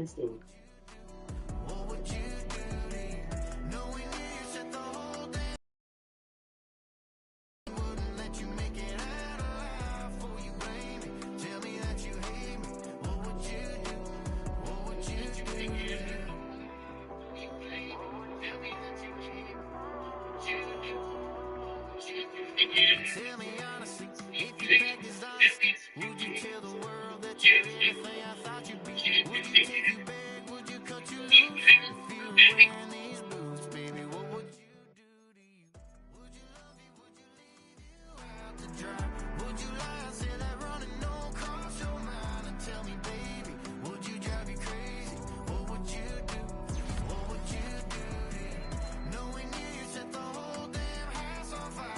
instinct. Tell me honestly, if you begged his honesty, would you tell the world that you're everything I thought you'd be? Would you take you back? Would you cut you loose? If you were wearing these boots, baby, what would you do to you? Would you love you? Would you leave you out to dry? Would you lie and say that running no cross your mind? And tell me, baby, would you drive you crazy? What would you do? What would you do to you? Knowing you set the whole damn house on fire.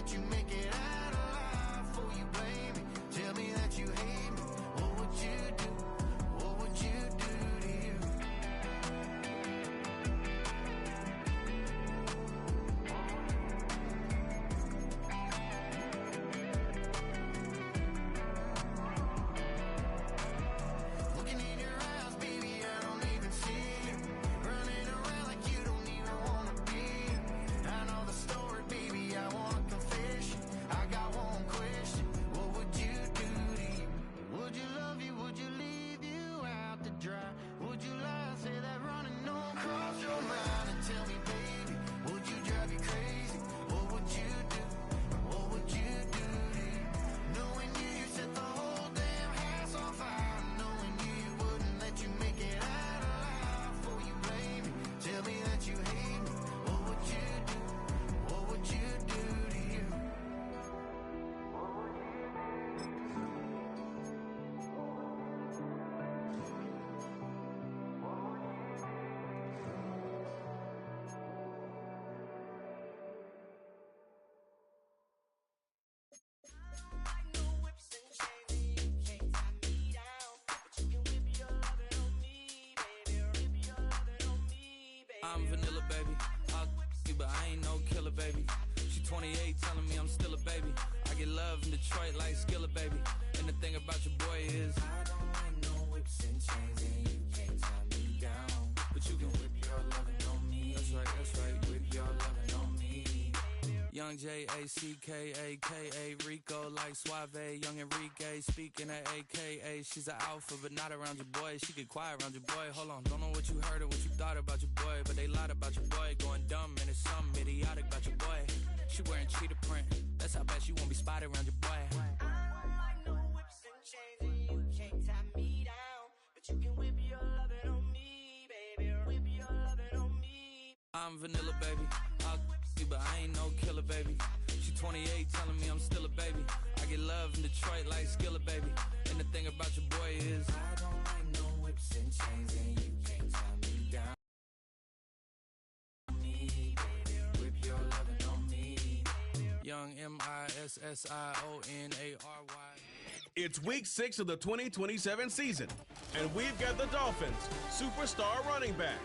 You make it out alive before you blame me. Tell me that you hate me. What would you do? What would you do to you? Looking in your eyes, baby, I don't even see you. Running around like you don't even want to be. I know the story, baby, I want I got one question. What would you do to you? Would you love you? Would you leave you out to dry? Would you lie and say that running no cross your mind? And tell me, baby, would you drive you crazy? What would you do? What would you do to you? Knowing you set the whole damn house on fire. Knowing you wouldn't let you make it out alive before you blame me. Tell me that you hate me. What would you do? What would you do to you? I'm vanilla, baby. I'll you, but I ain't no killer, baby. She 28, telling me I'm still a baby. I get love in Detroit like Skilla, baby. And the thing about your boy is I don't like no whips and chains, and you can't tie me down. But you can whip your lovin' on me. That's right, whip your lovin' on me. Young J-A-C-K-A-K-A, Rico like Suave, young Enrique, speaking at AKA. She's an alpha, but not around your boy. She get quiet around your boy. Hold on, don't know what you heard or what you thought about your boy, but they lied about your boy. Going dumb, and it's something idiotic about your boy. She wearing cheetah print, that's how bad she won't be spotted around your boy. I don't like no whips and chains, and you can't tie me down. But you can whip your lovin' on me, baby, whip your lovin' on me. I'm vanilla, baby. I'll you, but I ain't no killer, baby. She 28, telling me I'm still a baby. I get love in Detroit like Skilla, baby. And the thing about your boy is I don't like no whips and chains, and you can't tie me down. Me, baby, whip your lovin' on me. Young MISSIONARY. It's week 6 of the 2027 season, and we've got the Dolphins' superstar running back.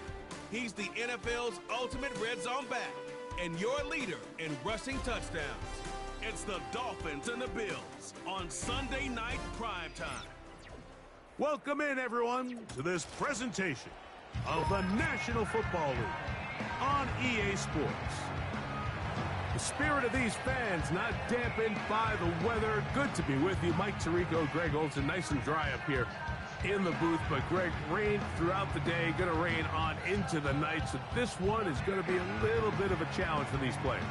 He's the NFL's ultimate red zone back and your leader in rushing touchdowns. It's the Dolphins and the Bills on Sunday night primetime. Welcome in, everyone, to this presentation of the National Football League on EA Sports. The spirit of these fans not dampened by the weather. Good to be with you. Mike Tirico, Greg Olson, nice and dry up here in the booth. But, Greg, rain throughout the day, going to rain on into the night. So this one is going to be a little bit of a challenge for these players.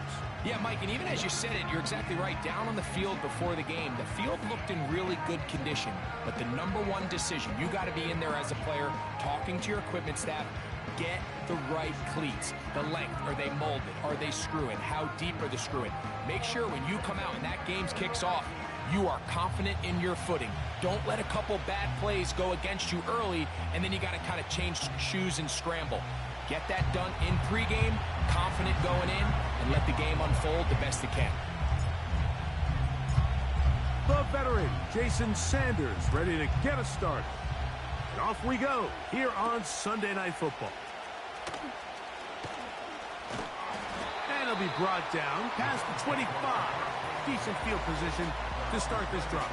Yeah, Mike, and even as you said it, you're exactly right. Down on the field before the game, the field looked in really good condition. But the number one decision, you got to be in there as a player, talking to your equipment staff, get the right cleats. The length, are they molded? Are they screwing? How deep are they screwing? Make sure when you come out and that game kicks off, you are confident in your footing. Don't let a couple bad plays go against you early, and then you got to kind of change shoes and scramble. Get that done in pregame, confident going in, and let the game unfold the best it can. The veteran, Jason Sanders, ready to get us started. And off we go here on Sunday Night Football. And it'll be brought down past the 25. Decent field position to start this drive.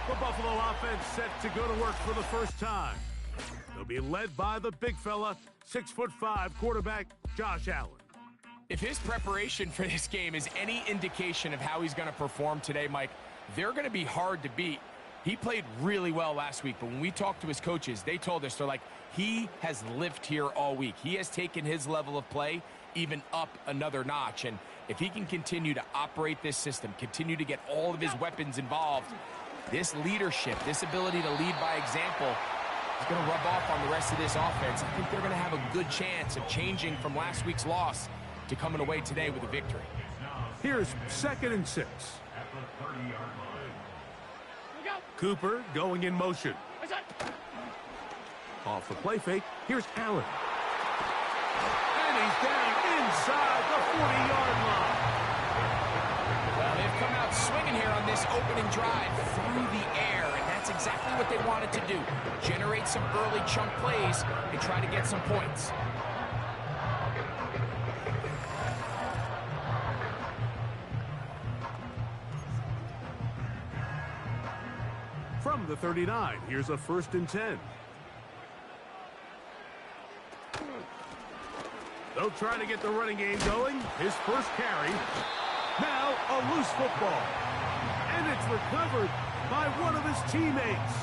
The Buffalo offense set to go to work for the first time. They'll be led by the big fella, 6'5" quarterback Josh Allen. If his preparation for this game is any indication of how he's going to perform today, Mike, they're going to be hard to beat. He played really well last week, but when we talked to his coaches, they told us, they're like, he has lived here all week. He has taken his level of play even up another notch, and if he can continue to operate this system, continue to get all of his weapons involved, this leadership, this ability to lead by example is going to rub off on the rest of this offense. I think they're going to have a good chance of changing from last week's loss to coming away today with a victory. Here's 2nd and 6. Cooper going in motion. Off the play fake, here's Allen. And he's down inside the 40-yard line. Well, they've come out swinging here on this opening drive through the air, and that's exactly what they wanted to do. Generate some early chunk plays and try to get some points. From the 39, here's a 1st and 10. They'll try to get the running game going. His first carry. Now a loose football. And it's recovered by one of his teammates.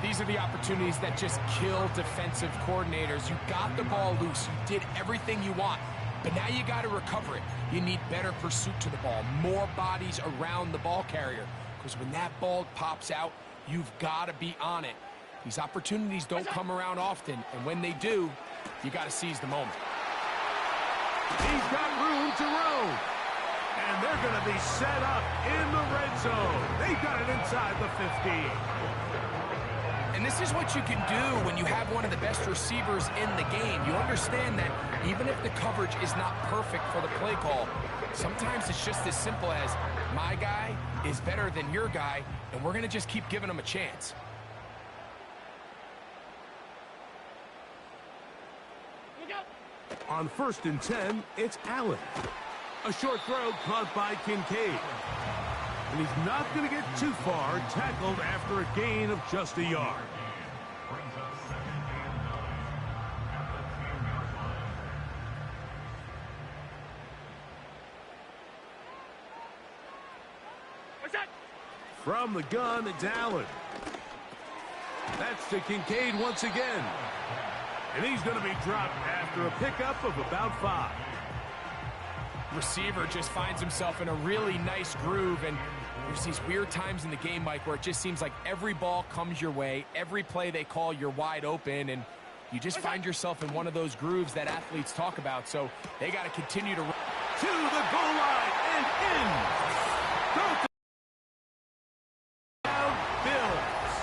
These are the opportunities that just kill defensive coordinators. You got the ball loose. You did everything you want. But now you got to recover it. You need better pursuit to the ball. More bodies around the ball carrier. Because when that ball pops out, you've got to be on it. These opportunities don't come around often. And when they do, you got to seize the moment. He's got room to roam. And they're going to be set up in the red zone. They've got it inside the 15. And this is what you can do when you have one of the best receivers in the game. You understand that even if the coverage is not perfect for the play call, sometimes it's just as simple as, my guy is better than your guy, and we're going to just keep giving him a chance. On 1st and 10, it's Allen. A short throw caught by Kincaid. And he's not going to get too far, tackled after a gain of just a yard. From the gun, it's Allen. That's to Kincaid once again. And he's going to be dropped after a pickup of about 5. Receiver just finds himself in a really nice groove, and there's these weird times in the game, Mike, where it just seems like every ball comes your way, every play they call, you're wide open, and you just find yourself in one of those grooves that athletes talk about. So they got to continue to the goal line and in. Touchdown Bills.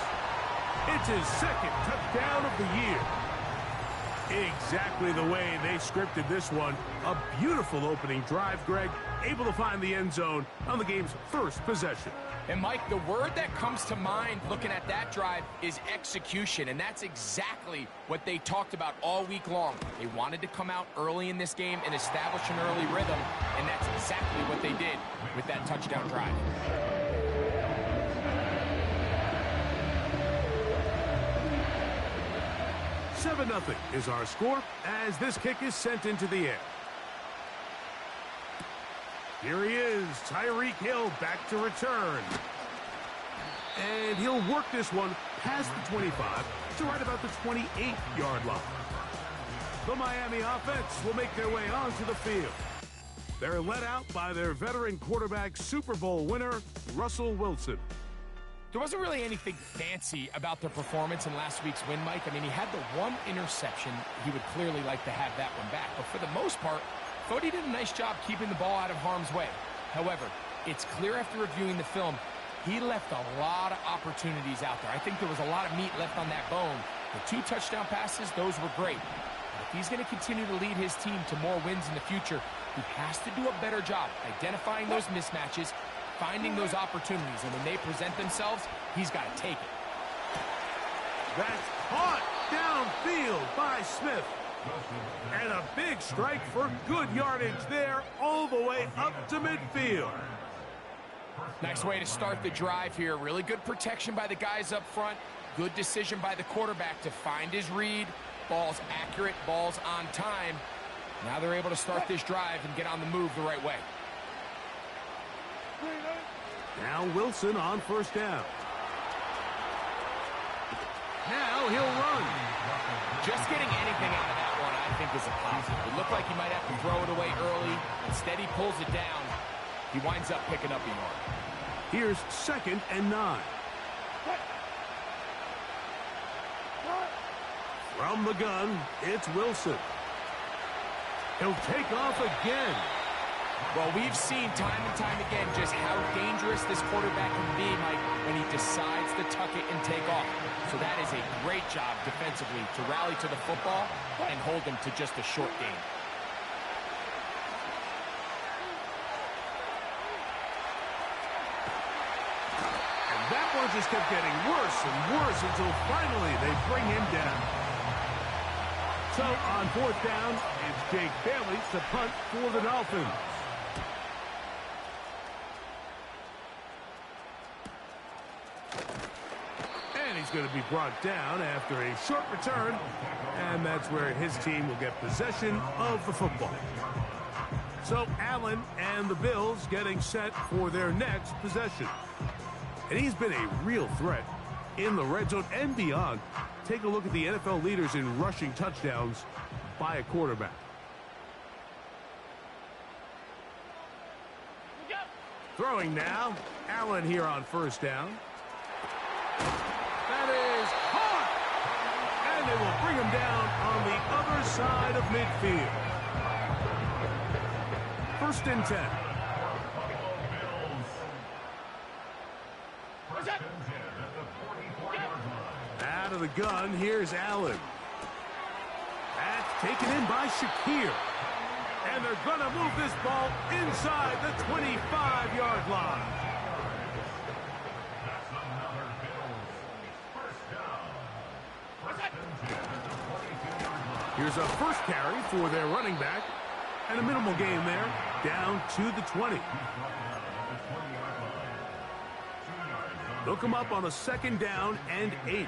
It's his 2nd touchdown of the year. Exactly the way they scripted this one. A beautiful opening drive, Greg. Able to find the end zone on the game's first possession. And, Mike, the word that comes to mind looking at that drive is execution, and that's exactly what they talked about all week long. They wanted to come out early in this game and establish an early rhythm, and that's exactly what they did with that touchdown drive. 7-0 is our score as this kick is sent into the air. Here he is, Tyreek Hill back to return. And he'll work this one past the 25 to right about the 28-yard line. The Miami offense will make their way onto the field. They're led out by their veteran quarterback, Super Bowl winner, Russell Wilson. There wasn't really anything fancy about their performance in last week's win, Mike. I mean, he had the one interception. He would clearly like to have that one back. But for the most part, I thought he did a nice job keeping the ball out of harm's way. However, it's clear after reviewing the film, he left a lot of opportunities out there. I think there was a lot of meat left on that bone. The 2 touchdown passes, those were great. But if he's going to continue to lead his team to more wins in the future, he has to do a better job identifying those mismatches, finding those opportunities, and when they present themselves, he's got to take it. That's caught downfield by Smith. And a big strike for good yardage there all the way up to midfield. Nice way to start the drive here. Really good protection by the guys up front. Good decision by the quarterback to find his read. Ball's accurate, ball's on time. Now they're able to start this drive and get on the move the right way. Now Wilson on first down. Now he'll run. Just getting anything out of that one, I think, is a positive. It looked like he might have to throw it away early. Instead, he pulls it down. He winds up picking up a yard. Here's 2nd and 9. From the gun, it's Wilson. He'll take off again. Well, we've seen time and time again just how dangerous this quarterback can be, Mike, when he decides to tuck it and take off. So that is a great job defensively to rally to the football and hold him to just a short gain. And that one just kept getting worse and worse until finally they bring him down. So on 4th down, it's Jake Bailey to punt for the Dolphins. And he's going to be brought down after a short return, and that's where his team will get possession of the football. So Allen and the Bills getting set for their next possession. And he's been a real threat in the red zone and beyond. Take a look at the NFL leaders in rushing touchdowns by a quarterback. Throwing now. Allen here on first down. That is caught! And they will bring him down on the other side of midfield. 1st and 10. Out of the gun, here's Allen. That's taken in by Shakir. And they're going to move this ball inside the 25-yard line. Here's a first carry for their running back. And a minimal gain there, down to the 20. They'll come up on a 2nd down and 8.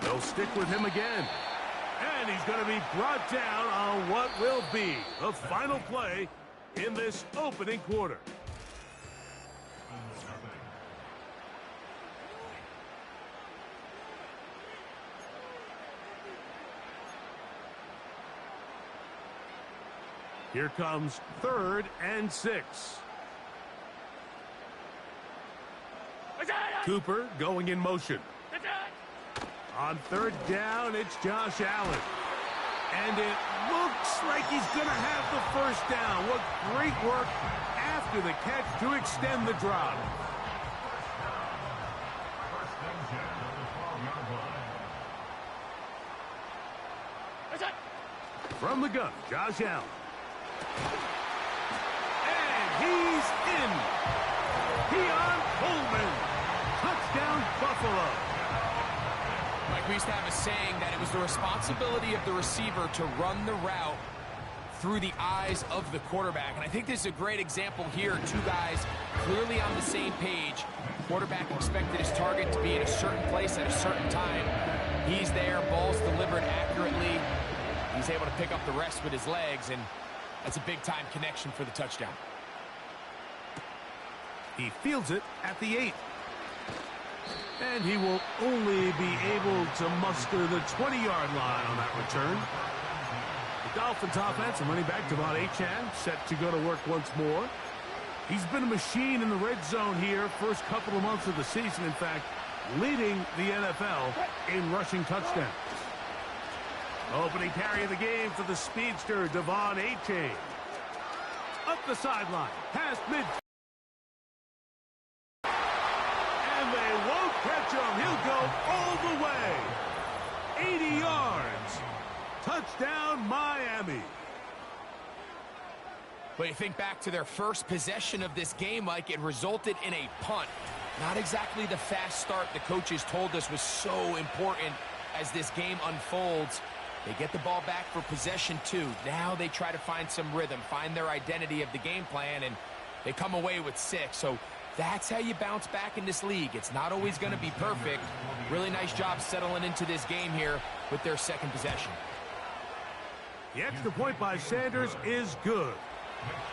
They'll stick with him again. And he's going to be brought down on what will be the final play in this opening quarter. Here comes 3rd and 6. Cooper going in motion. On 3rd down, it's Josh Allen. And it looks like he's going to have the first down. What great work after the catch to extend the drive. From the gun, Josh Allen. And he's in. Keon Coleman. Touchdown, Buffalo. Mike, we used to have a saying that it was the responsibility of the receiver to run the route through the eyes of the quarterback. And I think this is a great example here. Two guys clearly on the same page. Quarterback expected his target to be in a certain place at a certain time. He's there, ball's delivered accurately. He's able to pick up the rest with his legs, and that's a big-time connection for the touchdown. He fields it at the 8. And he will only be able to muster the 20-yard line on that return. The Dolphins offense and running back Devon Achane set to go to work once more. He's been a machine in the red zone here first couple of months of the season. In fact, leading the NFL in rushing touchdowns. Opening carry of the game for the speedster, Devon Achane. Up the sideline, past mid. And they won't catch him. He'll go all the way. 80 yards. Touchdown, Miami. But you think back to their first possession of this game, Mike, it resulted in a punt. Not exactly the fast start the coaches told us was so important as this game unfolds. They get the ball back for possession 2. Now they try to find some rhythm, find their identity of the game plan, and they come away with 6. So that's how you bounce back in this league. It's not always going to be perfect. Really nice job settling into this game here with their second possession. The extra point by Sanders is good.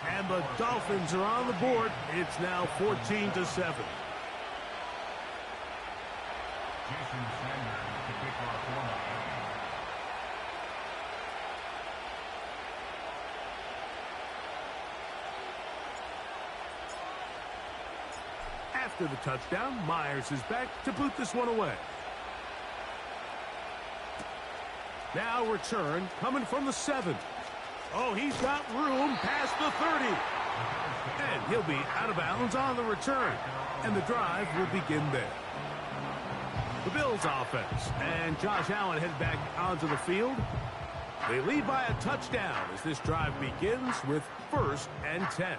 And the Dolphins are on the board. It's now 14-7. After the touchdown, Myers is back to boot this one away. Now return coming from the 7. Oh, he's got room past the 30. And he'll be out of bounds on the return. And the drive will begin there. The Bills offense and Josh Allen head back onto the field. They lead by a touchdown as this drive begins with 1st and 10.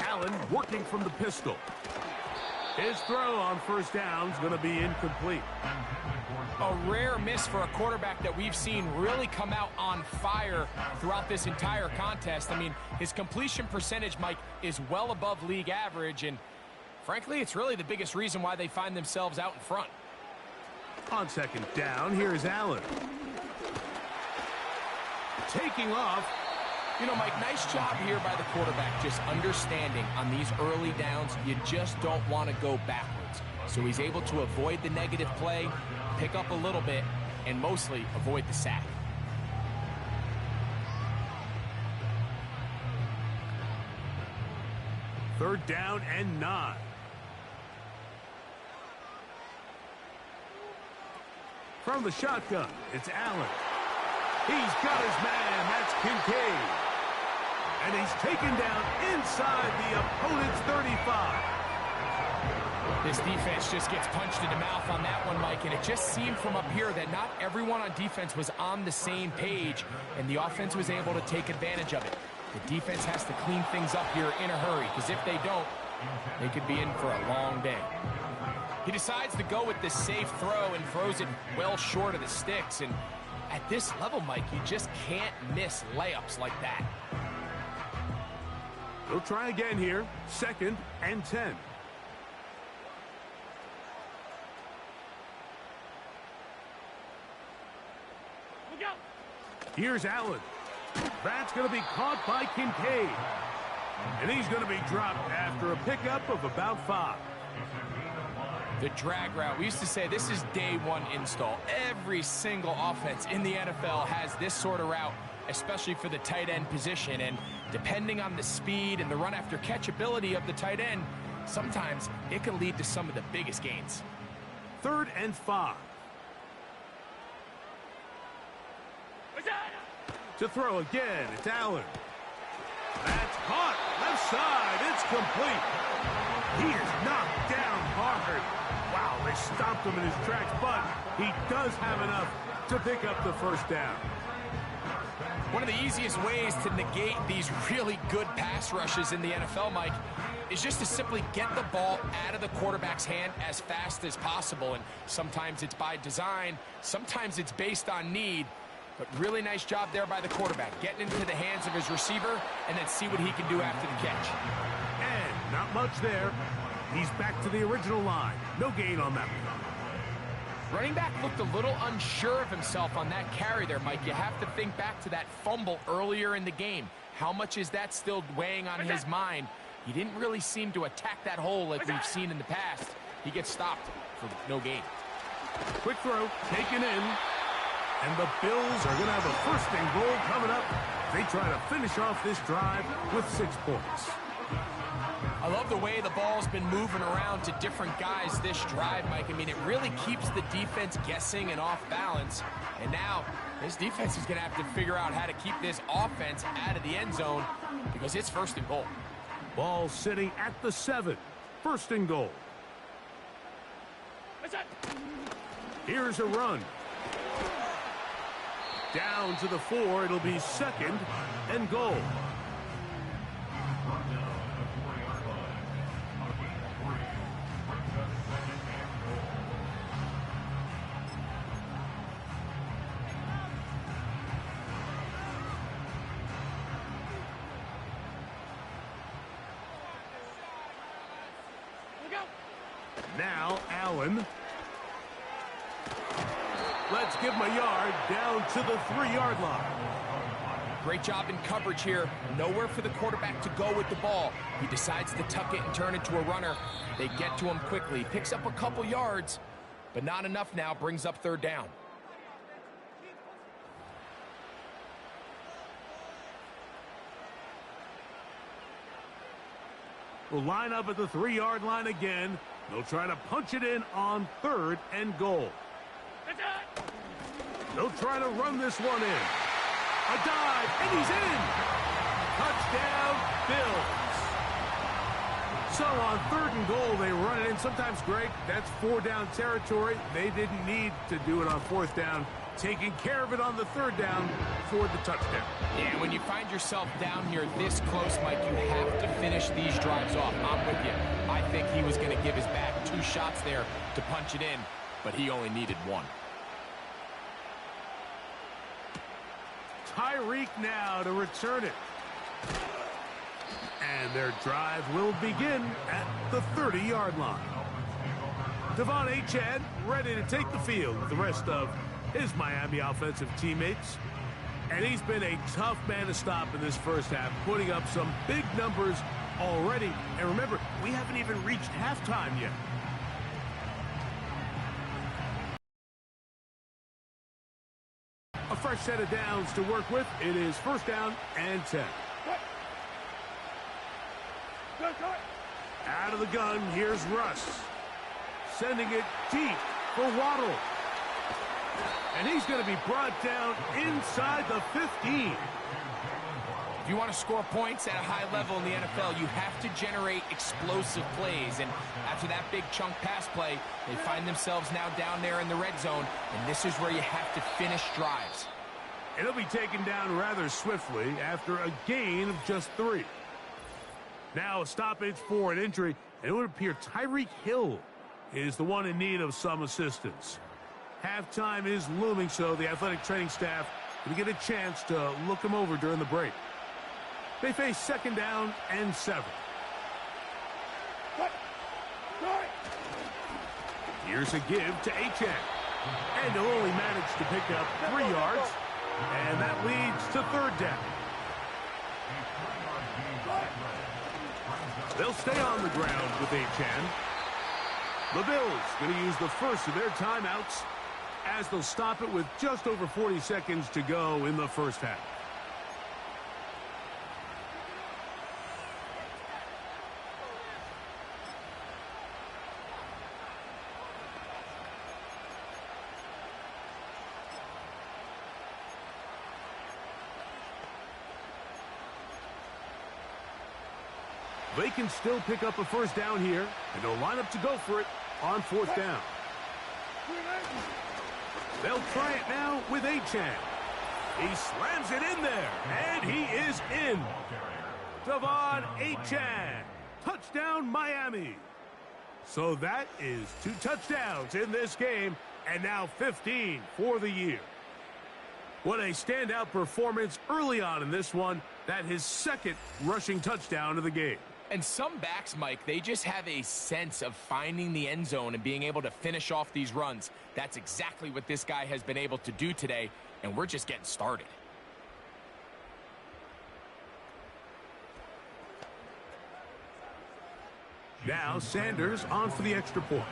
Allen working from the pistol. His throw on 1st down is going to be incomplete. A rare miss for a quarterback that we've seen really come out on fire throughout this entire contest. I mean, his completion percentage, Mike, is well above league average, and frankly, it's really the biggest reason why they find themselves out in front. On 2nd down, here's Allen. Taking off. You know, Mike, nice job here by the quarterback, just understanding on these early downs, you just don't want to go backwards. So he's able to avoid the negative play, pick up a little bit, and mostly avoid the sack. Third down and 9. From the shotgun, it's Allen. He's got his man. That's Kincaid. And he's taken down inside the opponent's 35. This defense just gets punched in the mouth on that one, Mike, and it just seemed from up here that not everyone on defense was on the same page, and the offense was able to take advantage of it. The defense has to clean things up here in a hurry, because if they don't, they could be in for a long day. He decides to go with this safe throw and throws it well short of the sticks, and at this level, Mike, you just can't miss layups like that. They'll try again here. 2nd and 10. Here's Allen. That's going to be caught by Kincaid. And he's going to be dropped after a pickup of about 5. The drag route. We used to say this is day 1 install. Every single offense in the NFL has this sort of route, especially for the tight end position. And depending on the speed and the run after catch ability of the tight end, sometimes it can lead to some of the biggest gains. 3rd and 5. To throw again, it's Allen. That's caught. Left side. It's complete. He is knocked down hard. Wow, they stopped him in his tracks, but he does have enough to pick up the 1st down. One of the easiest ways to negate these really good pass rushes in the NFL, Mike, is just to simply get the ball out of the quarterback's hand as fast as possible. And sometimes it's by design, sometimes it's based on need. But really nice job there by the quarterback, getting into the hands of his receiver and then see what he can do after the catch. And not much there. He's back to the original line. No gain on that one. Running back looked a little unsure of himself on that carry there, Mike. You have to think back to that fumble earlier in the game. How much is that still weighing on his mind? He didn't really seem to attack that hole like we've seen in the past. He gets stopped for no gain. Quick throw, taken in. And the Bills are going to have a 1st and goal coming up. They try to finish off this drive with 6 points. I love the way the ball's been moving around to different guys this drive, Mike. I mean, it really keeps the defense guessing and off balance. And now, this defense is going to have to figure out how to keep this offense out of the end zone because it's 1st and goal. Ball sitting at the 7. 1st and goal. Here's a run. Down to the 4. It'll be 2nd and goal. Now, Allen. Let's give him a yard down to the 3-yard line. Great job in coverage here. Nowhere for the quarterback to go with the ball. He decides to tuck it and turn it to a runner. They get to him quickly. Picks up a couple yards, but not enough now. Brings up 3rd down. Will line up at the 3-yard line again. They'll try to punch it in on 3rd and goal. They'll try to run this one in. A dive, and he's in. Touchdown, Bills. So on 3rd and goal, they run it in. Sometimes, Greg, that's 4-down territory. They didn't need to do it on 4th down. Taking care of it on the 3rd down for the touchdown. Yeah, when you find yourself down here this close, Mike, you have to finish these drives off. I'm with you. I think he was going to give his back 2 shots there to punch it in, but he only needed 1. Tyreek now to return it. And their drive will begin at the 30-yard line. Devon Achane ready to take the field with the rest of his Miami offensive teammates. And he's been a tough man to stop in this first half, putting up some big numbers already. And remember, we haven't even reached halftime yet. A fresh set of downs to work with. It is 1st down and 10. Out of the gun, here's Russ. Sending it deep for Waddle. And he's going to be brought down inside the 15. If you want to score points at a high level in the NFL, you have to generate explosive plays. And after that big chunk pass play, they find themselves now down there in the red zone. And this is where you have to finish drives. It'll be taken down rather swiftly after a gain of just 3. Now a stoppage for an injury. And it would appear Tyreek Hill is the one in need of some assistance. Halftime is looming, so the athletic training staff will get a chance to look him over during the break. They face 2nd down and 7. Here's a give to Achane. And he'll only manage to pick up 3 yards. And that leads to 3rd down. They'll stay on the ground with Achane. The Bills going to use the first of their timeouts as they'll stop it with just over 40 seconds to go in the first half. They can still pick up a 1st down here, and they'll line up to go for it on 4th down. They'll try it now with Achane. He slams it in there, and he is in. Devon Achane. Touchdown, Miami. So that is 2 touchdowns in this game, and now 15 for the year. What a standout performance early on in this one. That his 2nd rushing touchdown of the game. And some backs, Mike, they just have a sense of finding the end zone and being able to finish off these runs. That's exactly what this guy has been able to do today, and we're just getting started. Now Sanders on for the extra point.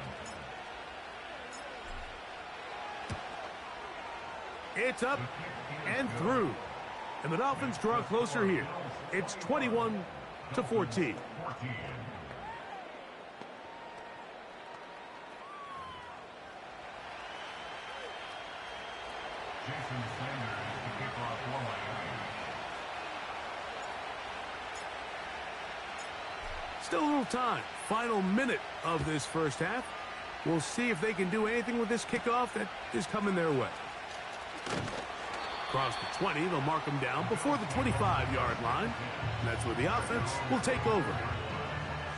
It's up and through. And the Dolphins draw closer here. It's 21-14. Still a little time. Final minute of this first half. We'll see if they can do anything with this kickoff that is coming their way. Across the 20, they'll mark him down before the 25-yard line. And that's where the offense will take over.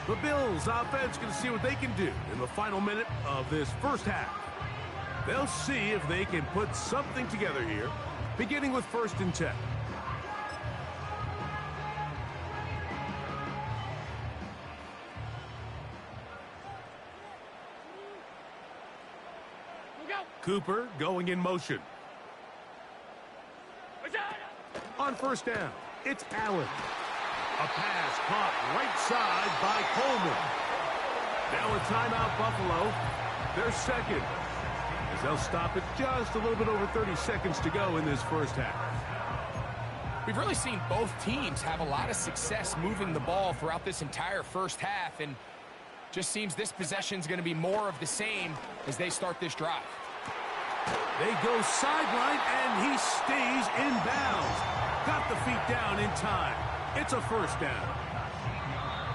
The Bills offense can see what they can do in the final minute of this first half. They'll see if they can put something together here, beginning with 1st and 10. Cooper going in motion. On 1st down, it's Allen. A pass caught right side by Coleman. Now a timeout, Buffalo. Their second. As they'll stop it just a little bit over 30 seconds to go in this first half. We've really seen both teams have a lot of success moving the ball throughout this entire first half, and just seems this possession is going to be more of the same as they start this drive. They go sideline, and he stays in bounds. Got the feet down in time. It's a 1st down.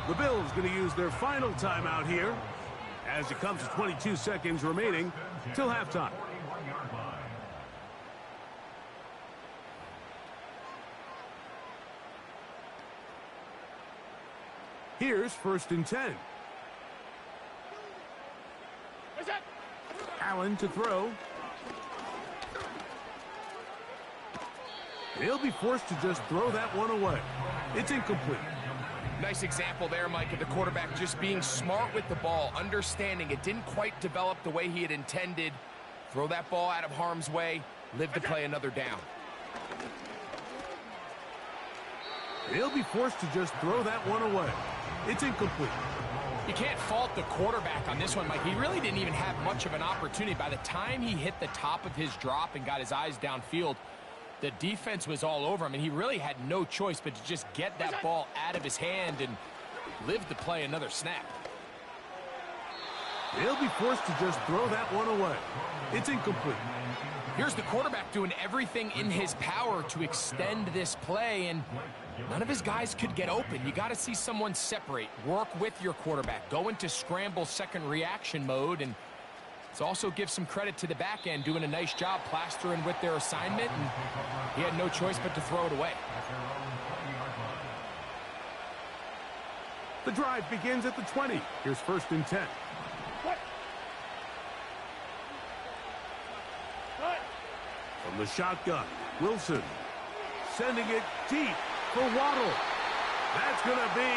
The Bills going to use their final timeout here as it comes to 22 seconds remaining till halftime. Here's 1st and 10. Allen to throw. He'll be forced to just throw that one away. It's incomplete. Nice example there, Mike, of the quarterback just being smart with the ball, understanding it didn't quite develop the way he had intended. Throw that ball out of harm's way, live to play another down. He'll be forced to just throw that one away. It's incomplete. You can't fault the quarterback on this one, Mike. He really didn't even have much of an opportunity. By the time he hit the top of his drop and got his eyes downfield, the defense was all over him, and he really had no choice but to just get that ball out of his hand and live to play another snap. He'll be forced to just throw that one away. It's incomplete. Here's the quarterback doing everything in his power to extend this play, and none of his guys could get open. You got to see someone separate, work with your quarterback, go into scramble second reaction mode, and let's also give some credit to the back end doing a nice job plastering with their assignment, and he had no choice but to throw it away. The drive begins at the 20. Here's 1st and 10. From the shotgun, Wilson sending it deep for Waddle. That's going to be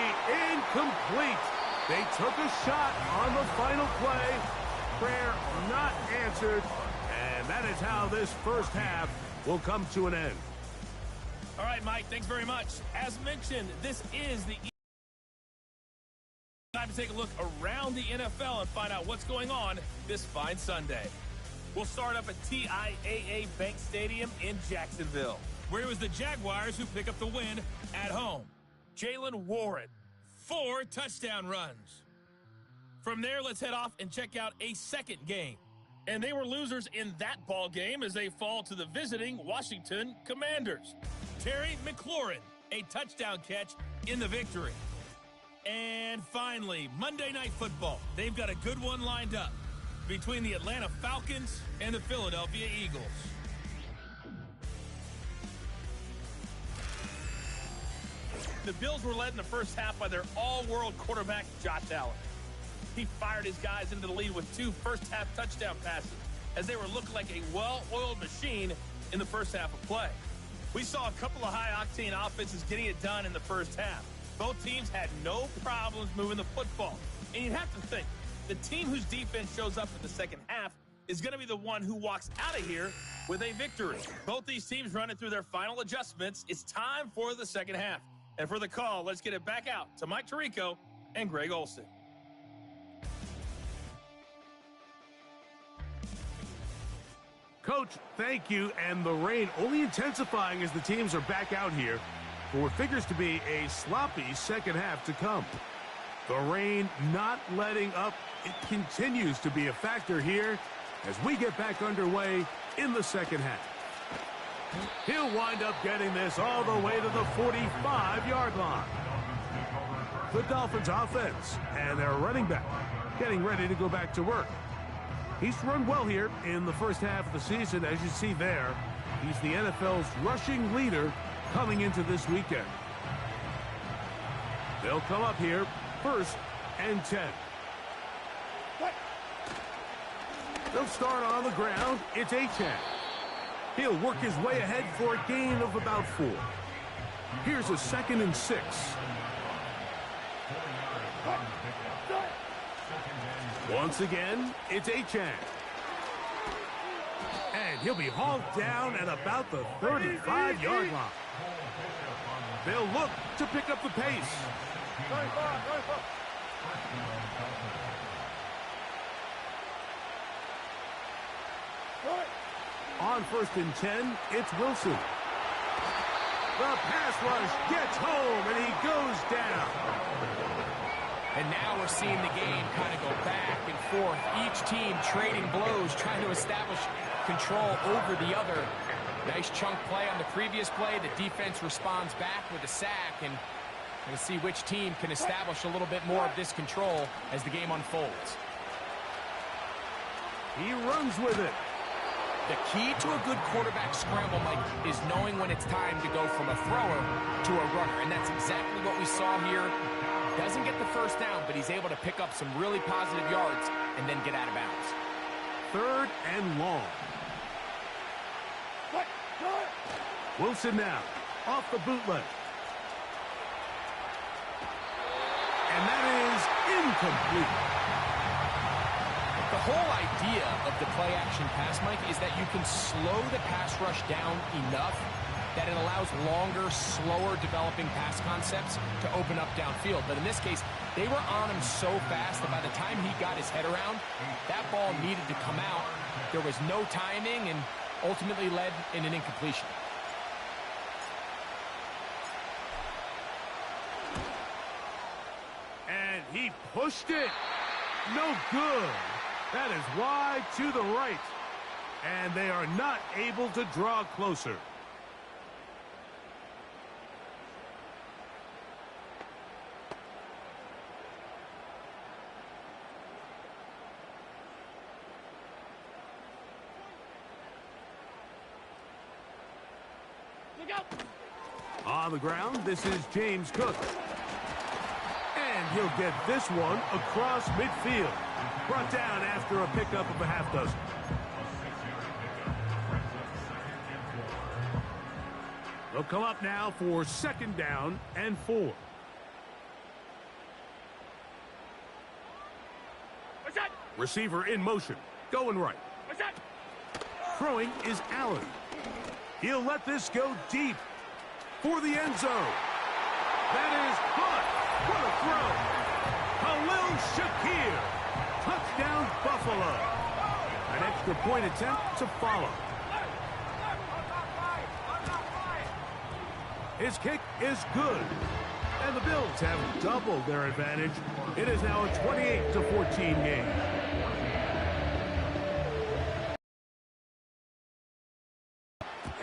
incomplete. They took a shot on the final play. Prayer not answered, and that is how this first half will come to an end. All right, Mike, thanks very much. As mentioned, this is the time to take a look around the NFL and find out what's going on this fine Sunday. We'll start up at TIAA Bank Stadium in Jacksonville, where it was the Jaguars who pick up the win at home. Jalen Warren, 4 touchdown runs. From there, let's head off and check out a second game. And they were losers in that ball game as they fall to the visiting Washington Commanders. Terry McLaurin, a touchdown catch in the victory. And finally, Monday Night Football. They've got a good one lined up between the Atlanta Falcons and the Philadelphia Eagles. The Bills were led in the first half by their all-world quarterback, Josh Allen. He fired his guys into the lead with 2 first-half touchdown passes as they were looking like a well-oiled machine in the first half of play. We saw a couple of high-octane offenses getting it done in the first half. Both teams had no problems moving the football. And you'd have to think, the team whose defense shows up in the second half is going to be the one who walks out of here with a victory. Both these teams running through their final adjustments. It's time for the second half. And for the call, let's get it back out to Mike Tirico and Greg Olsen. Coach, thank you. And the rain only intensifying as the teams are back out here for what figures to be a sloppy second half to come. The rain not letting up. It continues to be a factor here as we get back underway in the second half. He'll wind up getting this all the way to the 45-yard line. The Dolphins offense and their running back getting ready to go back to work. He's run well here in the first half of the season, as you see there. He's the NFL's rushing leader coming into this weekend. They'll come up here, 1st and 10. They'll start on the ground. It's a 10. He'll work his way ahead for a gain of about 4. Here's a 2nd and 6. Once again, it's Achan. And he'll be hauled down at about the 35-yard line. They'll look to pick up the pace. On 1st and 10, it's Wilson. The pass rush gets home, and he goes down. And now we're seeing the game kind of go back and forth. Each team trading blows, trying to establish control over the other. Nice chunk play on the previous play. The defense responds back with a sack, and we'll see which team can establish a little bit more of this control as the game unfolds. He runs with it. The key to a good quarterback scramble, Mike, is knowing when it's time to go from a thrower to a runner, and that's exactly what we saw here. Doesn't get the first down, but he's able to pick up some really positive yards and then get out of bounds. 3rd and long. Wilson now, off the bootleg. And that is incomplete. The whole idea of the play-action pass, Mike, is that you can slow the pass rush down enough that it allows longer, slower developing pass concepts to open up downfield. But in this case, they were on him so fast that by the time he got his head around, that ball needed to come out. There was no timing and ultimately led in an incompletion. And he pushed it. No good. That is wide to the right. And they are not able to draw closer. On the ground, this is James Cook. And he'll get this one across midfield. Brought down after a pickup of a half dozen. They'll come up now for 2nd down and 4. Receiver in motion. Going right. Throwing is Allen. He'll let this go deep for the end zone. That is caught. What a throw. Khalil Shakir. Touchdown, Buffalo. An extra point attempt to follow. His kick is good. And the Bills have doubled their advantage. It is now a 28-14 game.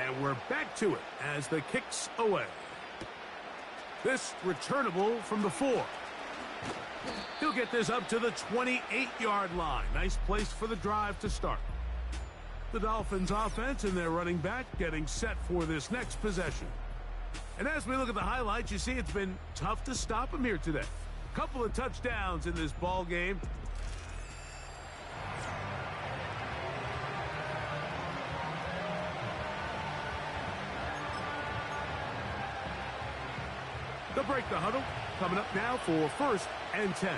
And we're back to it as the kick's away. This returnable from the 4. He'll get this up to the 28-yard line. Nice place for the drive to start. The Dolphins offense and their running back getting set for this next possession. And as we look at the highlights, you see it's been tough to stop him here today. A couple of touchdowns in this ball game. They'll break the huddle. Coming up now for 1st and 10.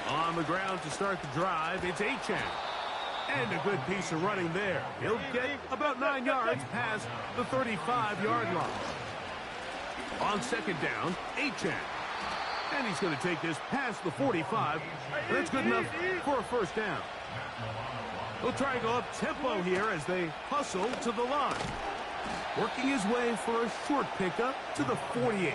On the ground to start the drive, it's Achan. And a good piece of running there. He'll get about 9 yards past the 35-yard line. On 2nd down, Achan. And he's going to take this past the 45. That's good enough for a 1st down. He'll try and go up tempo here as they hustle to the line. Working his way for a short pickup to the 48.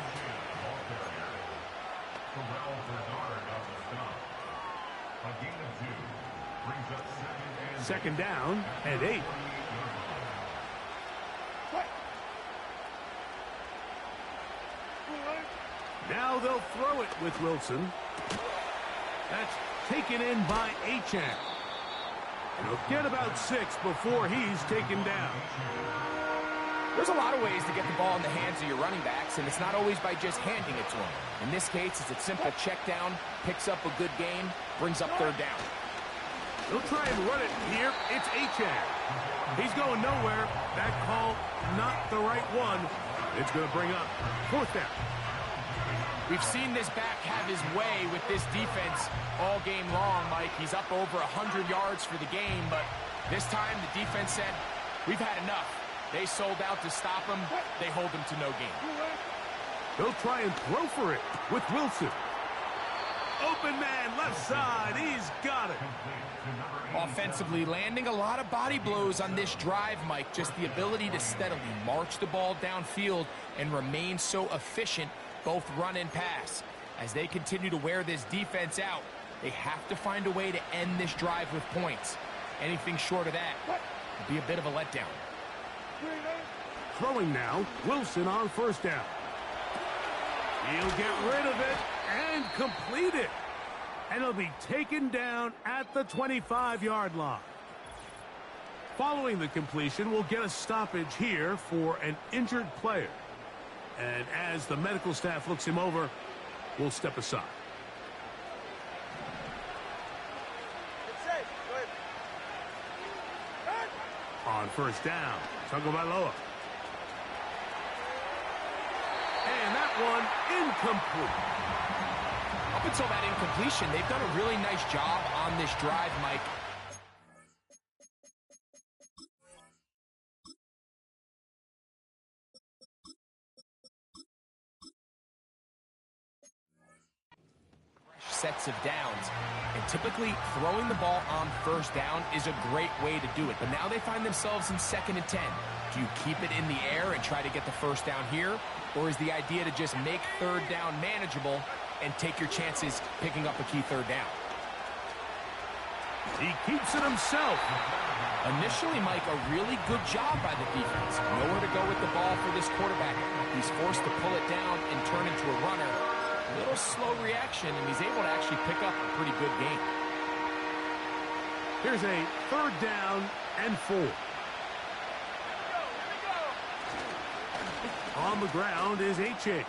Second down and 8. Now they'll throw it with Wilson. That's taken in by Achan. And he'll get about 6 before he's taken down. There's a lot of ways to get the ball in the hands of your running backs, and it's not always by just handing it to them. In this case, it's a simple check down, picks up a good gain, brings up 3rd down. He'll try and run it here. It's Achane. He's going nowhere. That call, not the right one. It's going to bring up 4th down. We've seen this back have his way with this defense all game long, Mike. He's up over 100 yards for the game, but this time the defense said, we've had enough. They sold out to stop him. They hold him to no gain. They'll try and throw for it with Wilson. Open man, left side. He's got it. Offensively, landing a lot of body blows on this drive, Mike. Just the ability to steadily march the ball downfield and remain so efficient, both run and pass. As they continue to wear this defense out, they have to find a way to end this drive with points. Anything short of that would be a bit of a letdown. Throwing now, Wilson on 1st down. He'll get rid of it and complete it. And he'll be taken down at the 25-yard line. Following the completion, we'll get a stoppage here for an injured player. And as the medical staff looks him over, we'll step aside. On 1st down, Tagovailoa. And that one incomplete. Up until that incompletion, they've done a really nice job on this drive, Mike. Sets of downs, and typically throwing the ball on 1st down is a great way to do it. But now they find themselves in 2nd and 10. Do you keep it in the air and try to get the 1st down here, or is the idea to just make 3rd down manageable and take your chances picking up a key 3rd down? He keeps it himself. Initially, Mike, a really good job by the defense. Nowhere to go with the ball for this quarterback. He's forced to pull it down and turn into a runner. A little slow reaction, and he's able to actually pick up a pretty good game. Here's a 3rd down and 4. On the ground is Achane.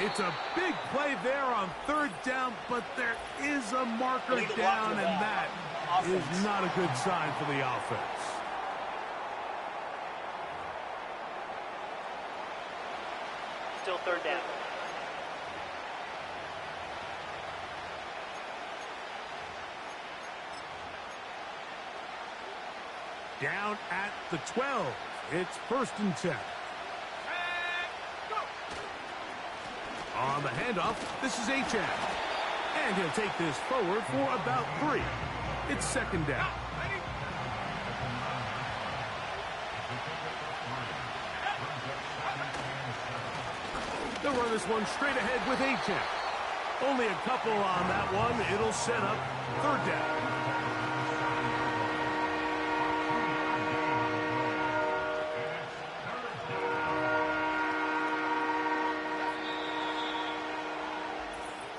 It's a big play there on 3rd down, but there is a marker down, and that is not a good sign for the offense. Still 3rd down. Down at the 12. It's 1st and 10. On the handoff, this is Achane. And he'll take this forward for about 3. It's 2nd down. They'll run this one straight ahead with Achane. Only a couple on that one. It'll set up 3rd down.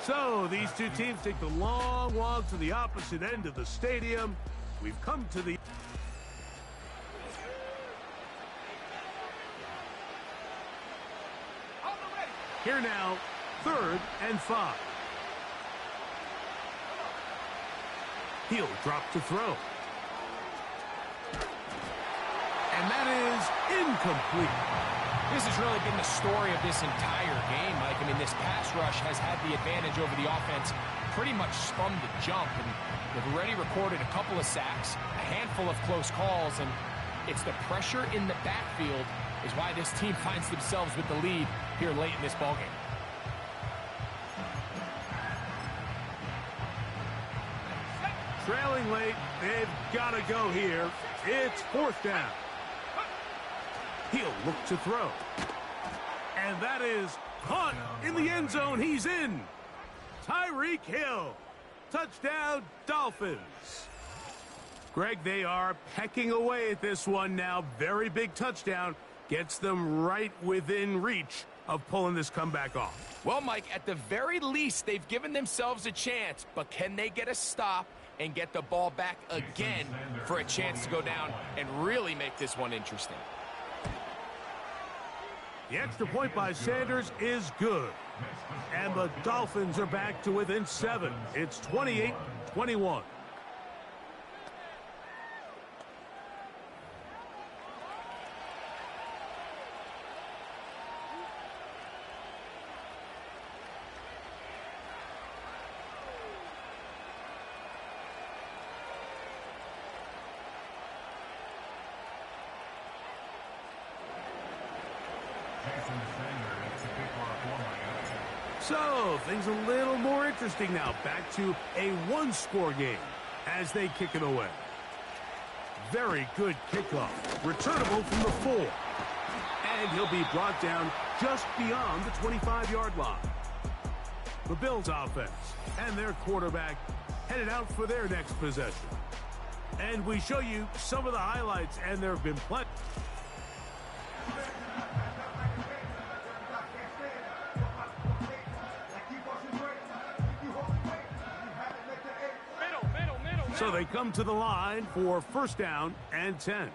So these two teams take the long walk to the opposite end of the stadium. We've come to the... Here now, 3rd and 5. He'll drop to throw. And that is incomplete. This has really been the story of this entire game, Mike. I mean, this pass rush has had the advantage over the offense pretty much from the jump. And they've already recorded a couple of sacks, a handful of close calls, and it's the pressure in the backfield is why this team finds themselves with the lead here late in this ballgame. Trailing late, they've got to go here. It's 4th down. He'll look to throw. And that is caught in the end zone. He's in. Tyreek Hill. Touchdown, Dolphins. Greg, they are pecking away at this one now. Very big touchdown. Gets them right within reach of pulling this comeback off. Well, Mike, at the very least, they've given themselves a chance, but can they get a stop and get the ball back again for a chance to go down and really make this one interesting. The extra point by Sanders is good. And the Dolphins are back to within 7. It's 28-21. So, things a little more interesting now. Back to a one-score game as they kick it away. Very good kickoff. Returnable from the 4. And he'll be brought down just beyond the 25-yard line. The Bills offense and their quarterback headed out for their next possession. And we show you some of the highlights, and there have been plenty. So they come to the line for first down and 10.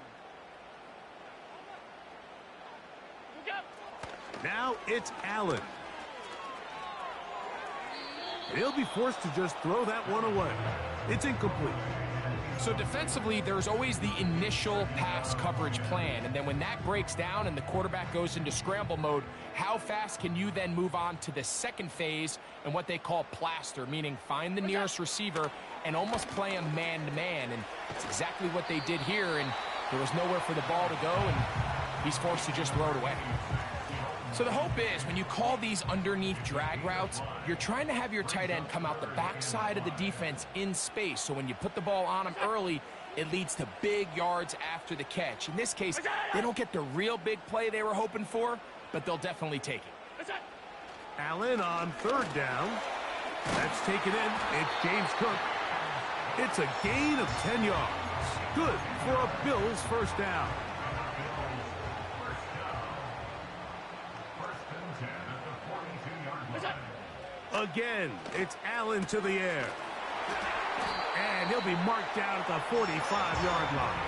Now it's Allen. He'll be forced to just throw that one away. It's incomplete. So defensively, there's always the initial pass coverage plan, and then when that breaks down and the quarterback goes into scramble mode, how fast can you then move on to the second phase and what they call plaster, meaning find the nearest receiver and almost play him man-to-man, and it's exactly what they did here, and there was nowhere for the ball to go, and he's forced to just throw it away. So the hope is, when you call these underneath drag routes, you're trying to have your tight end come out the backside of the defense in space. So when you put the ball on him early, it leads to big yards after the catch. In this case, they don't get the real big play they were hoping for, but they'll definitely take it. Allen on third down. That's taken in. It's James Cook. It's a gain of 10 yards. Good for a Bills first down. Again, it's Allen to the air. And he'll be marked down at the 45-yard line.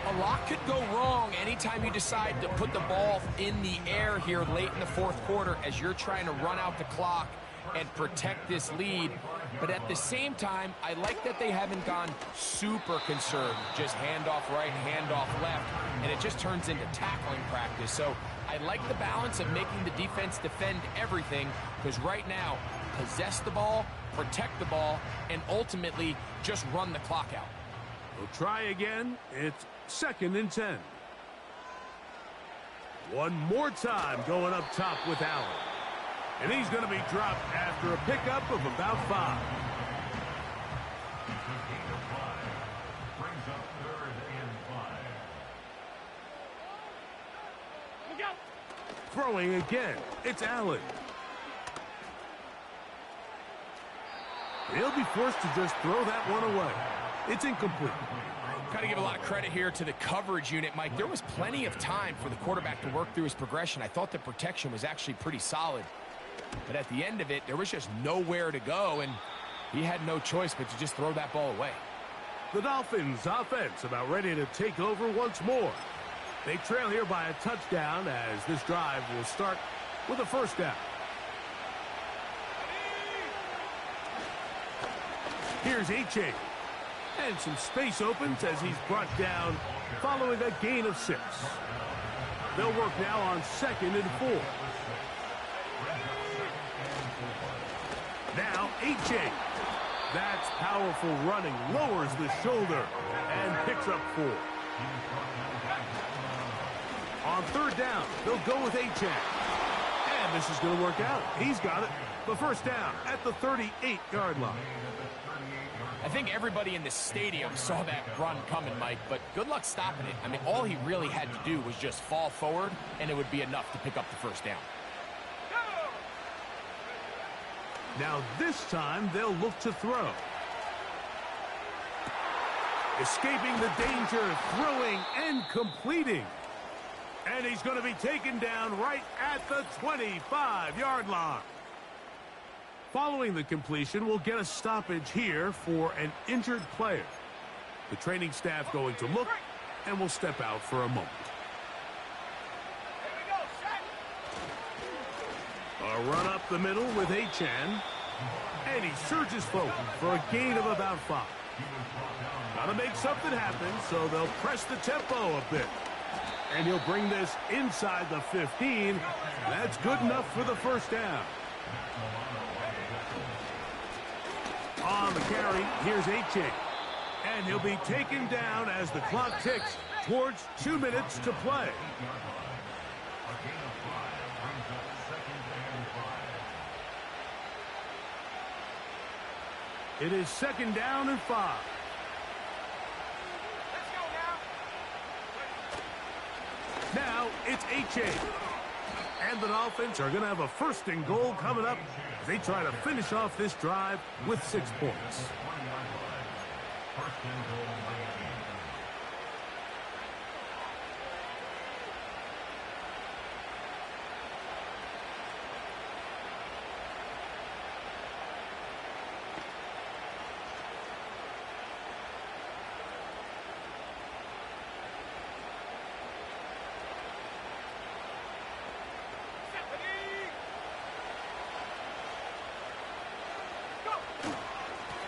A lot could go wrong anytime you decide to put the ball in the air here late in the fourth quarter as you're trying to run out the clock and protect this lead. But at the same time, I like that they haven't gone super conservative. Just handoff right, handoff left, and it just turns into tackling practice. So I like the balance of making the defense defend everything, because right now, possess the ball, protect the ball, and ultimately just run the clock out. We'll try again. It's 2nd and 10. One more time going up top with Allen. And he's going to be dropped after a pickup of about 5. Throwing again. It's Allen. He'll be forced to just throw that one away. It's incomplete. Got to give a lot of credit here to the coverage unit, Mike. There was plenty of time for the quarterback to work through his progression. I thought the protection was actually pretty solid. But at the end of it, there was just nowhere to go, and he had no choice but to just throw that ball away. The Dolphins offense about ready to take over once more. They trail here by a touchdown as this drive will start with a first down. Here's H.A. And some space opens as he's brought down following a gain of 6. They'll work now on 2nd and 4. Now H.A. That's powerful running, lowers the shoulder, and picks up 4. On third down, they'll go with H.A. And this is going to work out. He's got it. The first down at the 38-yard line. I think everybody in the stadium saw that run coming, Mike, but good luck stopping it. I mean, all he really had to do was just fall forward, and it would be enough to pick up the first down. Now this time, they'll look to throw. Escaping the danger, throwing and completing. And he's going to be taken down right at the 25-yard line. Following the completion, we'll get a stoppage here for an injured player. The training staff going to look, and will step out for a moment. A run up the middle with Achan. And he surges forward for a gain of about 5. Gotta make something happen, so they'll press the tempo a bit. And he'll bring this inside the 15. That's good enough for the first down. On the carry, here's Achan. And he'll be taken down as the clock ticks towards 2 minutes to play. It is 2nd down and 5. Let's go now. Now it's Achan. And the Dolphins are going to have a 1st and goal coming up as they try to finish off this drive with 6 points.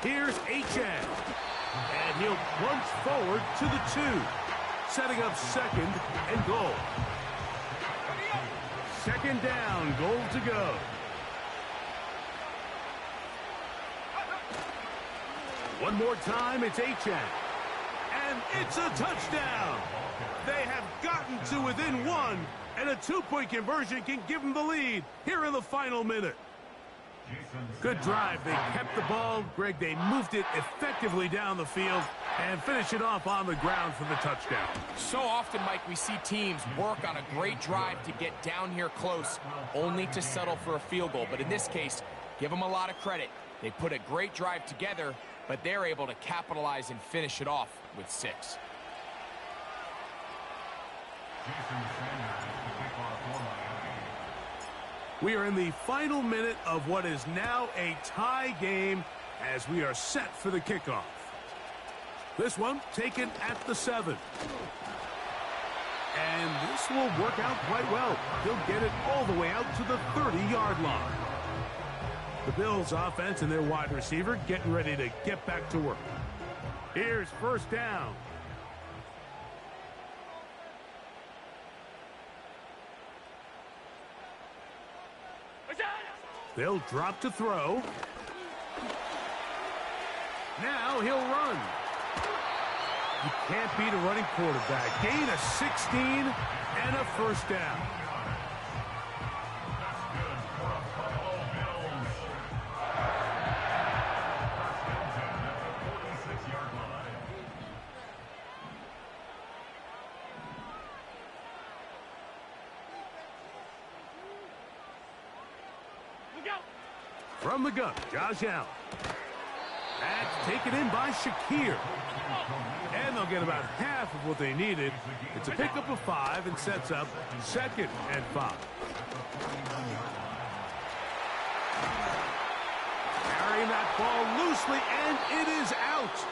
Here's Achan. And he'll plunge forward to the 2. Setting up 2nd and goal. 2nd down, goal to go. One more time, it's Achan. And it's a touchdown. They have gotten to within 1, and a 2-point conversion can give them the lead here in the final minute. Good drive. They kept the ball. Greg, they moved it effectively down the field and finish it off on the ground for the touchdown. So often, Mike, we see teams work on a great drive to get down here close, only to settle for a field goal. But in this case, give them a lot of credit. They put a great drive together, but they're able to capitalize and finish it off with 6. We are in the final minute of what is now a tie game as we are set for the kickoff. This one taken at the 7. And this will work out quite well. He'll get it all the way out to the 30-yard line. The Bills offense and their wide receiver getting ready to get back to work. Here's 1st down. They'll drop to throw. Now he'll run. You can't beat a running quarterback. Gain of 16 and a 1st down. From the gun, Josh Allen. That's taken in by Shakir. And they'll get about half of what they needed. It's a pickup of 5 and sets up 2nd and 5. Carrying that ball loosely, and it is out.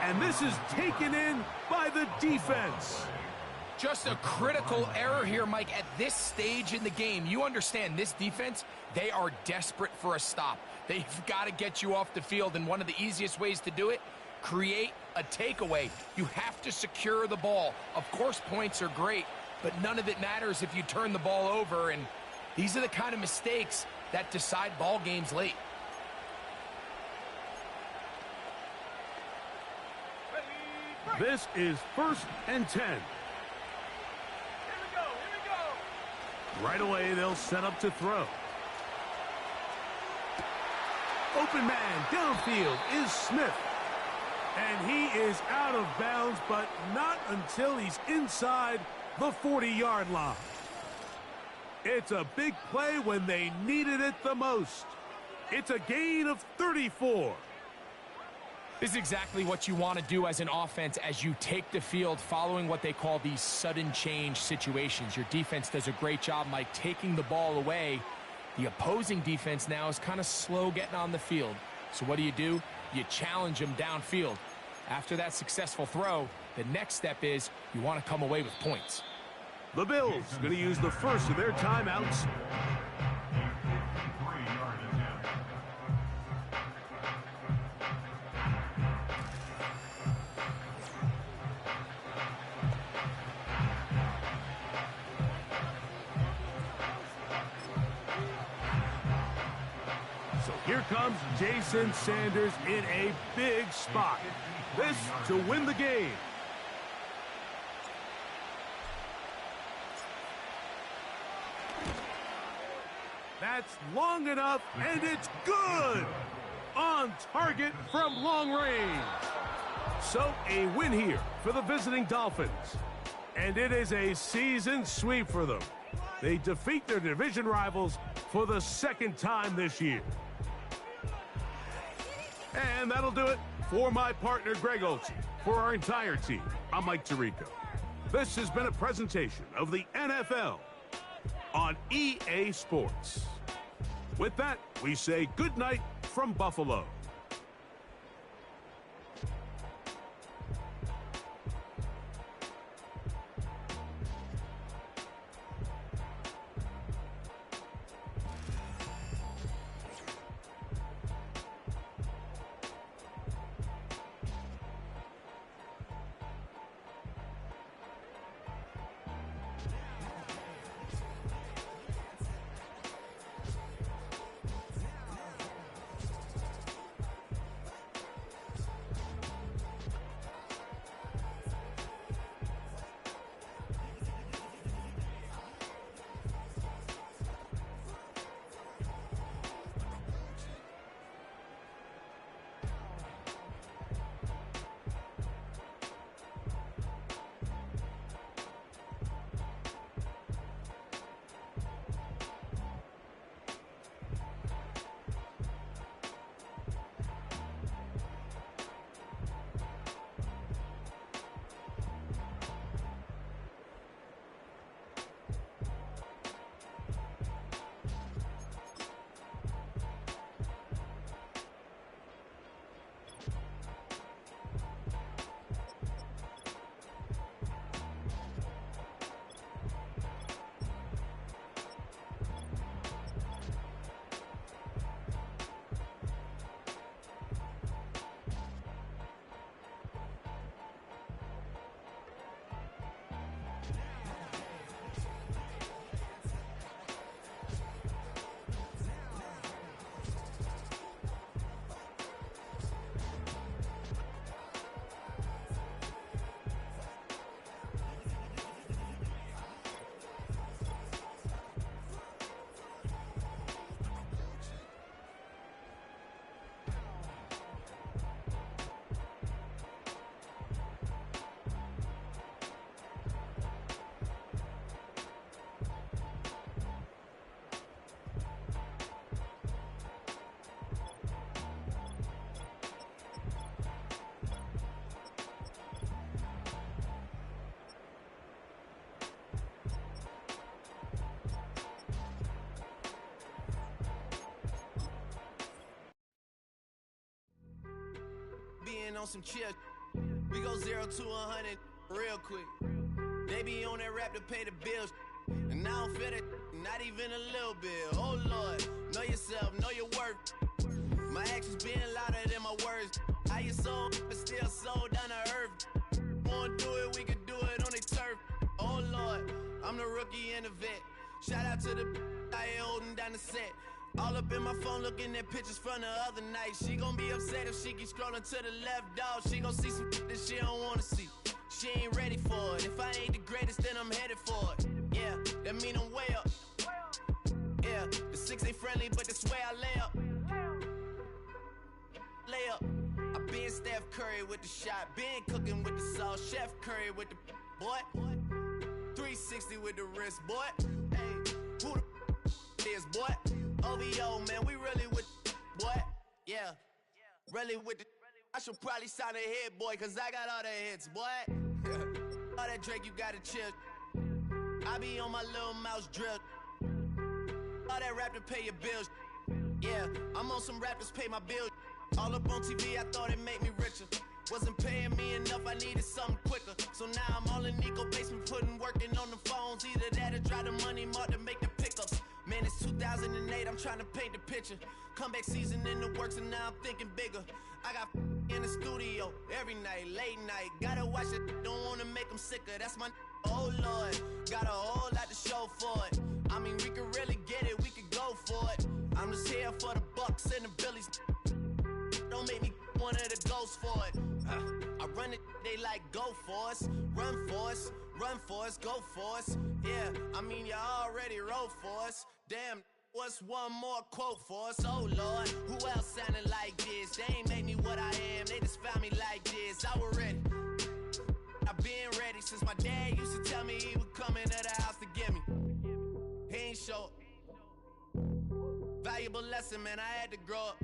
And this is taken in by the defense. Just a critical error here, Mike, at this stage in the game. You understand this defense, they are desperate for a stop. They've got to get you off the field, and one of the easiest ways to do it, create a takeaway. You have to secure the ball. Of course, points are great, but none of it matters if you turn the ball over, and these are the kind of mistakes that decide ball games late. This is 1st and 10. Right away, they'll set up to throw. Open man downfield is Smith. And he is out of bounds, but not until he's inside the 40-yard line. It's a big play when they needed it the most. It's a gain of 34. This is exactly what you want to do as an offense as you take the field following what they call these sudden change situations. Your defense does a great job, Mike, taking the ball away The opposing defense now is kind of slow getting on the field. So what do? You challenge them downfield. After that successful throw, the next step is you want to come away with points. The Bills going to use the first of their timeouts. So here comes Jason Sanders in a big spot. This to win the game. That's long enough, and it's good! On target from long range. So a win here for the visiting Dolphins. And it is a season sweep for them. They defeat their division rivals for the second time this year. And that'll do it for my partner, Greg Olsen. For our entire team, I'm Mike Tirico. This has been a presentation of the NFL on EA Sports. With that, we say good night from Buffalo. Being on some chill, we go 0 to 100 real quick. They be on that rap to pay the bills, and I don't feel it, not even a little bit. Oh Lord, know yourself, know your worth. My actions being louder than my words. How you sold, but still sold down to earth. Wanna do it, we can do it on the turf. Oh Lord, I'm the rookie and the vet. Shout out to the I ain't holding down the set. All up in my phone looking at pictures from the other night. She gon' be upset if she keep scrolling to the left, dog. She gon' see some that she don't wanna see. She ain't ready for it. If I ain't the greatest, then I'm headed for it. Yeah, that mean I'm way up. Yeah, the 6 ain't friendly, but that's where I lay up. Lay up. I been Steph Curry with the shot. Been cooking with the sauce. Chef Curry with the boy. 360 with the wrist, boy. Hey, who the is, boy? OVO, man, we really with boy. Yeah, really with the. I should probably sign a hit, boy, cause I got all the hits, boy. All that Drake, you gotta chill. I be on my little mouse drip. all that rap to pay your bills. Yeah, I'm on some rappers pay my bills. All up on TV, I thought it made me richer. Wasn't paying me enough, I needed something quicker. So now I'm all in Nico basement, working on the phones. Either that or drive the money mark to make the pickups. Man, it's 2008, I'm trying to paint the picture. Comeback season in the works and now I'm thinking bigger. I got in the studio every night, late night. Gotta watch it, don't wanna make them sicker. That's my oh Lord, got a whole lot to show for it. I mean, we could really get it, we could go for it. I'm just here for the Bucks and the Billies. Don't make me one of the ghosts for it. I run it, they like go for us, run for us, run for us, go for us. Yeah, I mean you already wrote for us. Damn, what's one more quote for us? Oh Lord, who else sounded like this? They ain't made me what I am, they just found me like this. I was ready, I've been ready since my dad used to tell me he would come into the house to get me. He ain't show up. Valuable lesson, man, I had to grow up.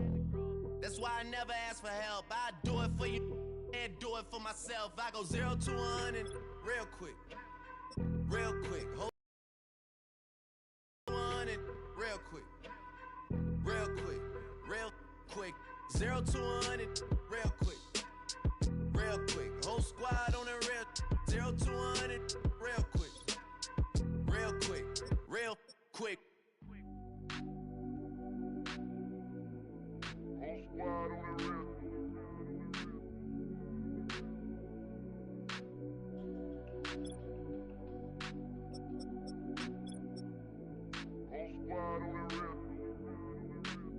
That's why I never ask for help. I do it for you and do it for myself. I go 0 to 100 real quick. Real quick. Hold 100 real quick. Real quick. Real quick. 0 to 100 real quick. Real quick. Whole squad on the real. 0 to 100 real quick. Real quick. Real quick.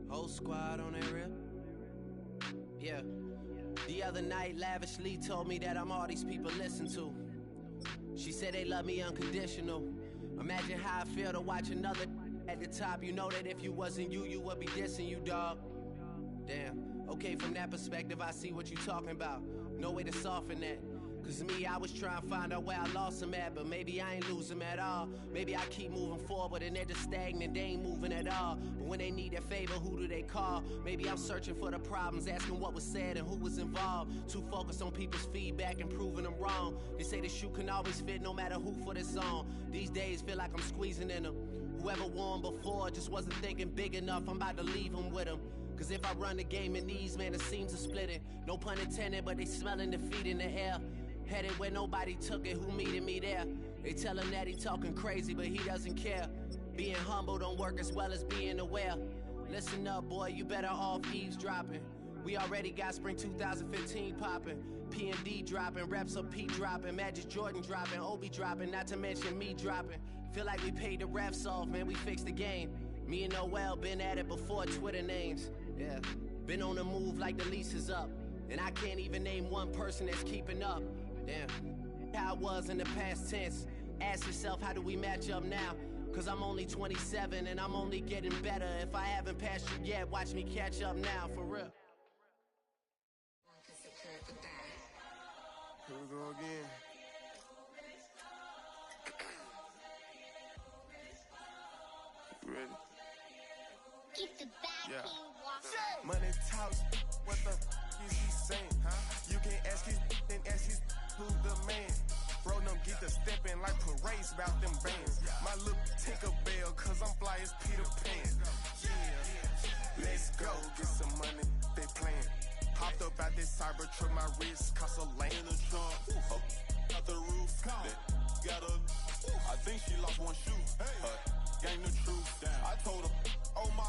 Whole squad on that real. Yeah. The other night, lavishly told me that I'm all these people listen to. She said they love me unconditional. Imagine how I feel to watch another at the top. You know that if you wasn't you, you would be dissing you, dog. Damn. Okay, from that perspective, I see what you talking about. No way to soften that. Cause me, I was trying to find out where I lost them at, but maybe I ain't lose them at all. Maybe I keep moving forward and they're just stagnant, they ain't moving at all. But when they need a favor, who do they call? Maybe I'm searching for the problems, asking what was said and who was involved. Too focused on people's feedback and proving them wrong. They say the shoe can always fit no matter who for the song. These days feel like I'm squeezing in them. Whoever won before just wasn't thinking big enough, I'm about to leave them with them. Cause if I run the game in these, man, the seams are splitting. No pun intended, but they smelling defeat in the air. Headed where nobody took it, who meeted me there? They tell him that he talking crazy, but he doesn't care. Being humble don't work as well as being aware. Listen up, boy, you better off eavesdropping. We already got spring 2015 popping. P&D dropping, reps of P dropping, Magic Jordan dropping, Obi dropping, not to mention me dropping. Feel like we paid the refs off, man, we fixed the game. Me and Noel been at it before Twitter names. Yeah, been on the move like the lease is up. And I can't even name one person that's keeping up. Damn, how it was in the past tense. Ask yourself, how do we match up now? Cause I'm only 27 and I'm only getting better. If I haven't passed you yet, watch me catch up now, for real. Here we go again. You ready? Keep the back Money talks, what the is he saying? Huh? You can ask his and ask his who's the man. Bro, them get the steppin' like parades about them bands. My little Tinkerbell, cause I'm fly as Peter Pan. Yeah, let's go, get some money, they playin'. Hopped up out this cyber truck, my wrist cost a lane. In the trunk, out the roof, got a, I think she lost one shoe. Gang the truth, I told her, oh my